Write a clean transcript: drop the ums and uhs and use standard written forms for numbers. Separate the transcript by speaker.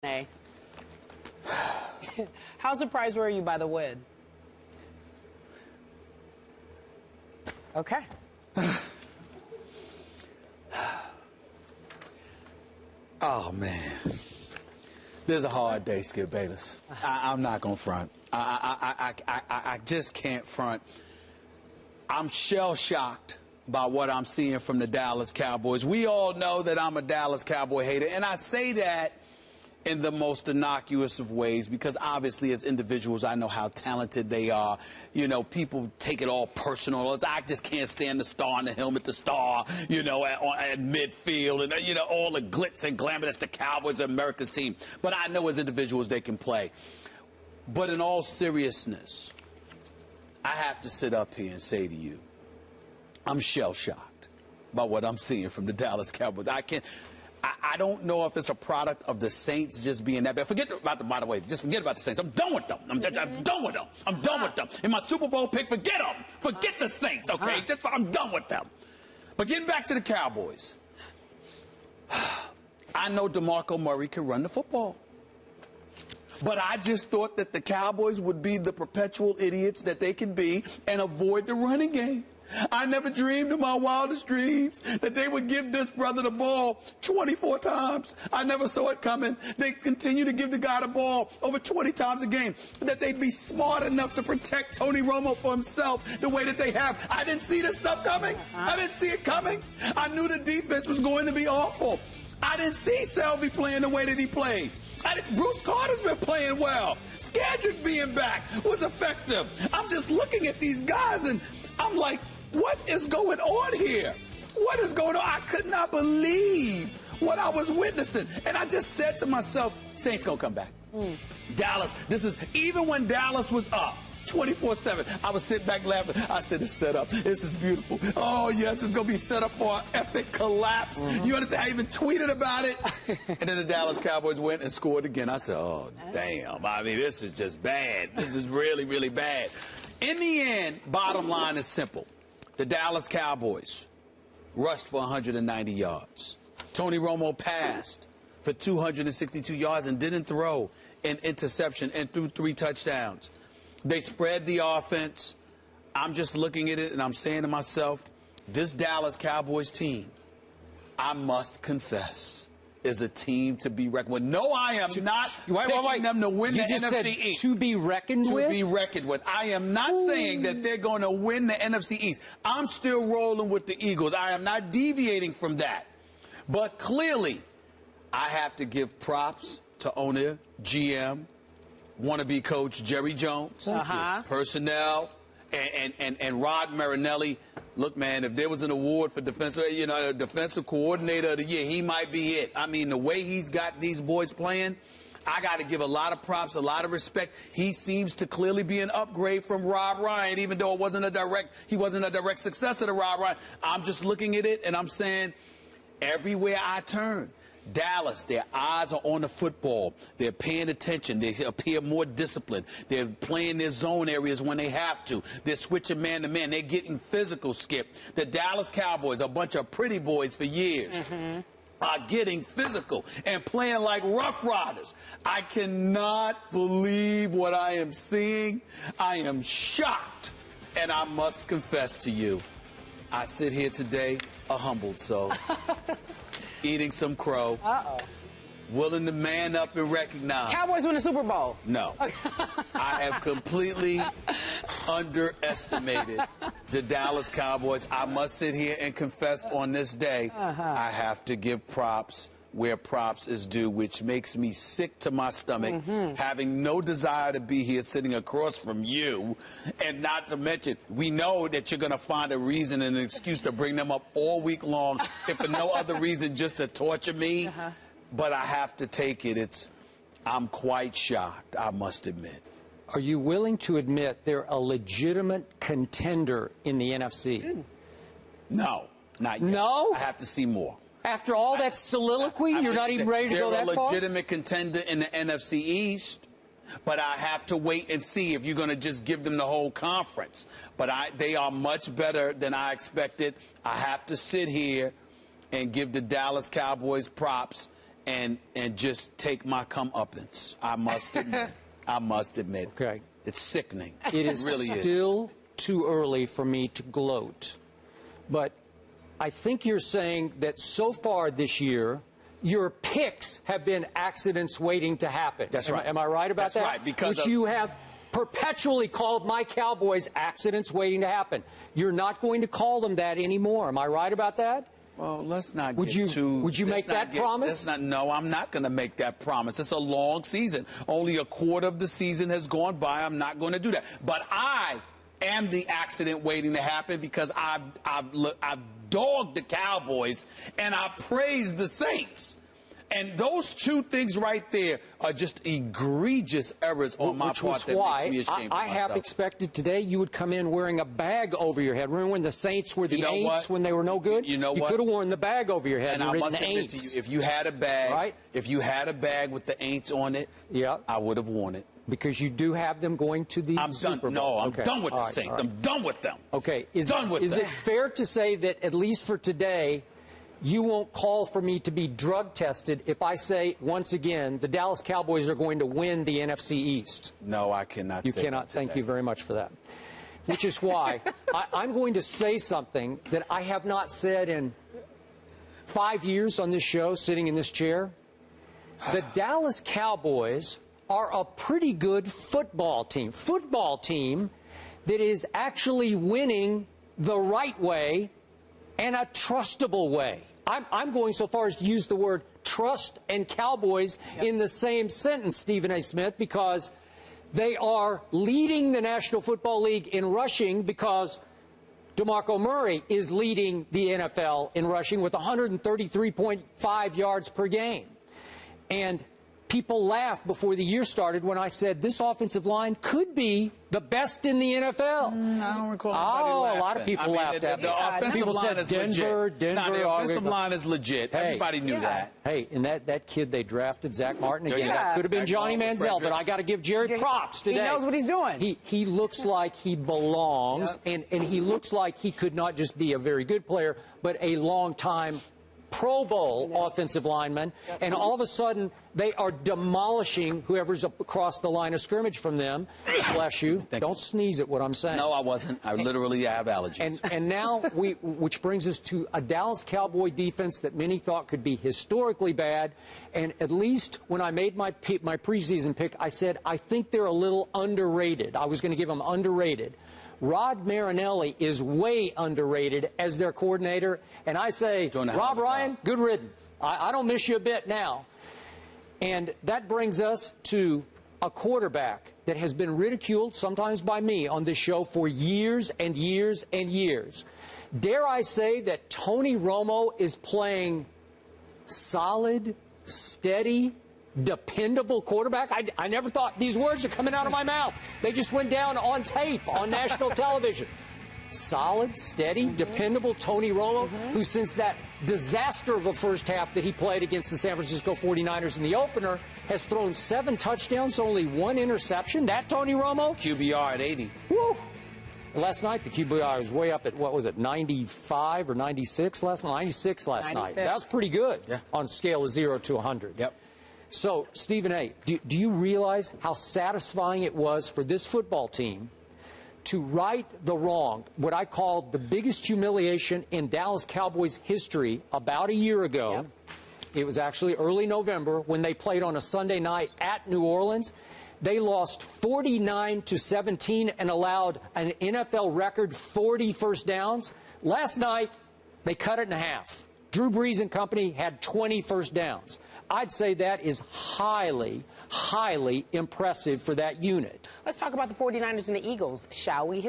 Speaker 1: Hey. How surprised were you by the win? Okay.
Speaker 2: Oh, man. This is a hard day, Skip Bayless. I'm not going to front. I just can't front. I'm shell-shocked by what I'm seeing from the Dallas Cowboys. We all know that I'm a Dallas Cowboy hater, and I say that in the most innocuous of ways because obviously as individuals I know how talented they are. You know, people take it all personal. I just can't stand the star on the helmet, the star, you know, at midfield and, you know, all the glitz and glamour. That's the Cowboys, America's team. But I know as individuals they can play. But in all seriousness, I have to sit up here and say to you, I'm shell-shocked by what I'm seeing from the Dallas Cowboys. I don't know if it's a product of the Saints just being that bad. Forget about by the way, just forget about the Saints. I'm done with them. I'm done with them. I'm done with them. In my Super Bowl pick, forget them. Forget the Saints, okay? I'm done with them. But getting back to the Cowboys, I know DeMarco Murray can run the football. But I just thought that the Cowboys would be the perpetual idiots that they can be and avoid the running game. I never dreamed in my wildest dreams that they would give this brother the ball 24 times. I never saw it coming. They continue to give the guy the ball over 20 times a game. That they'd be smart enough to protect Tony Romo for himself the way that they have. I didn't see this stuff coming. I didn't see it coming. I knew the defense was going to be awful. I didn't see Selvey playing the way that he played. Bruce Carter's been playing well. Skadrick being back was effective. I'm just looking at these guys and I'm like, what is going on here? What is going on? I could not believe what I was witnessing. And I just said to myself, Saints gonna come back. Dallas, this is, even when Dallas was up 24-7, I was sitting back laughing. I said, it's set up. This is beautiful. Oh, yes, it's going to be set up for an epic collapse. You understand? I even tweeted about it. And then the Dallas Cowboys went and scored again. I said, oh, damn. I mean, this is just bad. This is really, really bad. In the end, bottom line is simple. The Dallas Cowboys rushed for 190 yards. Tony Romo passed for 262 yards and didn't throw an interception and threw 3 touchdowns. They spread the offense. I'm just looking at it and I'm saying to myself, this Dallas Cowboys team, I must confess, is a team to be reckoned with. No, I am not picking them to win the NFC East.
Speaker 3: To be reckoned with?
Speaker 2: To be reckoned with. I am not saying that they're going to win the NFC East. I'm still rolling with the Eagles. I am not deviating from that. But clearly, I have to give props to owner, GM, wannabe coach Jerry Jones, personnel, and Rod Marinelli. Look, man, if there was an award for defensive coordinator of the year, he might be it. I mean, the way he's got these boys playing, I got to give a lot of props, a lot of respect. He seems to clearly be an upgrade from Rob Ryan, even though he wasn't a direct successor to Rob Ryan. I'm just looking at it and I'm saying, everywhere I turn, Dallas, their eyes are on the football. They're paying attention. They appear more disciplined. They're playing their zone areas when they have to. They're switching man to man. They're getting physical, Skip. The Dallas Cowboys, a bunch of pretty boys for years, are getting physical and playing like Rough Riders. I cannot believe what I am seeing. I am shocked. And I must confess to you, I sit here today a humbled soul. Eating some crow. Willing to man up and recognize.
Speaker 1: Cowboys win the Super Bowl.
Speaker 2: No. I have completely underestimated the Dallas Cowboys. I must sit here and confess on this day, I have to give props where props is due, which makes me sick to my stomach, having no desire to be here sitting across from you, and not to mention, we know that you're going to find a reason and an excuse to bring them up all week long, if for no other reason, just to torture me. But I have to take it. I'm quite shocked, I must admit.
Speaker 3: Are you willing to admit they're a legitimate contender in the NFC?
Speaker 2: No, not yet.
Speaker 3: No?
Speaker 2: I have to see more.
Speaker 3: After all that soliloquy, you're not even ready to go that far?
Speaker 2: They're a legitimate contender in the NFC East, but I have to wait and see if you're going to just give them the whole conference. But they are much better than I expected. I have to sit here and give the Dallas Cowboys props and just take my comeuppance. I must admit. I must admit.
Speaker 3: Okay.
Speaker 2: It's sickening.
Speaker 3: It is
Speaker 2: really
Speaker 3: still too early for me to gloat. But I think you're saying that so far this year, your picks have been accidents waiting to happen.
Speaker 2: That's right.
Speaker 3: Am I right about that?
Speaker 2: That's right, because
Speaker 3: which you have perpetually called my Cowboys accidents waiting to happen. You're not going to call them that anymore. Am I right about that?
Speaker 2: Well, let's not
Speaker 3: Would you make that promise?
Speaker 2: No, I'm not going to make that promise. It's a long season. Only a quarter of the season has gone by. I'm not going to do that. But I am the accident waiting to happen because I've dogged the Cowboys and I praised the Saints. And those two things right there are just egregious errors on my part that makes me ashamed of myself.
Speaker 3: I have expected today you would come in wearing a bag over your head. Remember when the Saints were the Aints when they were no good?
Speaker 2: You know what?
Speaker 3: You could have worn the bag over your head
Speaker 2: and I must admit to you, if you had a bag,
Speaker 3: right?
Speaker 2: If you had a bag with the Aints on it,
Speaker 3: yeah,
Speaker 2: I would have worn it.
Speaker 3: Because you do have them going to the Super Bowl.
Speaker 2: No, I'm done with the Saints. I'm done with them.
Speaker 3: Okay. Is it fair to say that at least for today, you won't call for me to be drug tested if I say, once again, the Dallas Cowboys are going to win the NFC East?
Speaker 2: No, I cannot
Speaker 3: You
Speaker 2: say
Speaker 3: cannot.
Speaker 2: that
Speaker 3: Thank you very much for that. Which is why I'm going to say something that I have not said in 5 years on this show, sitting in this chair. The Dallas Cowboys are a pretty good football team. Football team that is actually winning the right way and a trustable way. I'm going so far as to use the word trust and Cowboys in the same sentence, Stephen A. Smith, because they are leading the National Football League in rushing because DeMarco Murray is leading the NFL in rushing with 133.5 yards per game. And people laughed before the year started when I said this offensive line could be the best in the NFL.
Speaker 2: I don't recall anybody laughing.
Speaker 3: A lot of people laughed at me.
Speaker 2: The offensive
Speaker 3: people
Speaker 2: line
Speaker 3: said
Speaker 2: is
Speaker 3: Denver,
Speaker 2: legit.
Speaker 3: Denver.
Speaker 2: The offensive line is legit. Everybody knew that.
Speaker 3: Hey, and that kid they drafted, Zach Martin, again,
Speaker 2: Yeah.
Speaker 3: that could have been
Speaker 2: Zach
Speaker 3: Johnny
Speaker 2: Martin,
Speaker 3: Manziel, but I got to give Jerry props today.
Speaker 1: He knows what he's doing.
Speaker 3: He looks like he belongs, and he looks like he could not just be a very good player, but a long-time Pro Bowl offensive lineman, and all of a sudden they are demolishing whoever's across the line of scrimmage from them. Bless you. Don't sneeze at what I'm saying.
Speaker 2: No, I wasn't. I literally have allergies.
Speaker 3: And now which brings us to a Dallas Cowboy defense that many thought could be historically bad. And at least when I made my preseason pick, I said I think they're a little underrated. I was going to give them underrated. Rod Marinelli is way underrated as their coordinator. And I say, Rob Ryan, good riddance. I don't miss you a bit now. And that brings us to a quarterback that has been ridiculed, sometimes by me, on this show for years and years and years. Dare I say that Tony Romo is playing solid, steady, dependable quarterback? I never thought these words are coming out of my mouth. They just went down on tape on national television. Solid, steady, dependable Tony Romo, who since that disaster of a first half that he played against the San Francisco 49ers in the opener has thrown 7 touchdowns, only 1 interception. That Tony Romo?
Speaker 2: QBR at 80.
Speaker 3: Woo! Last night, the QBR was way up at, what was it, 95 or 96 last night? 96 last night. That was pretty good on a scale of 0 to 100.
Speaker 2: Yep.
Speaker 3: So, Stephen A., do you realize how satisfying it was for this football team to right the wrong, what I called the biggest humiliation in Dallas Cowboys history about a year ago? Yep. It was actually early November when they played on a Sunday night at New Orleans. They lost 49-17 and allowed an NFL record 40 first downs. Last night, they cut it in half. Drew Brees and company had 20 first downs. I'd say that is highly, highly impressive for that unit.
Speaker 1: Let's talk about the 49ers and the Eagles, shall we?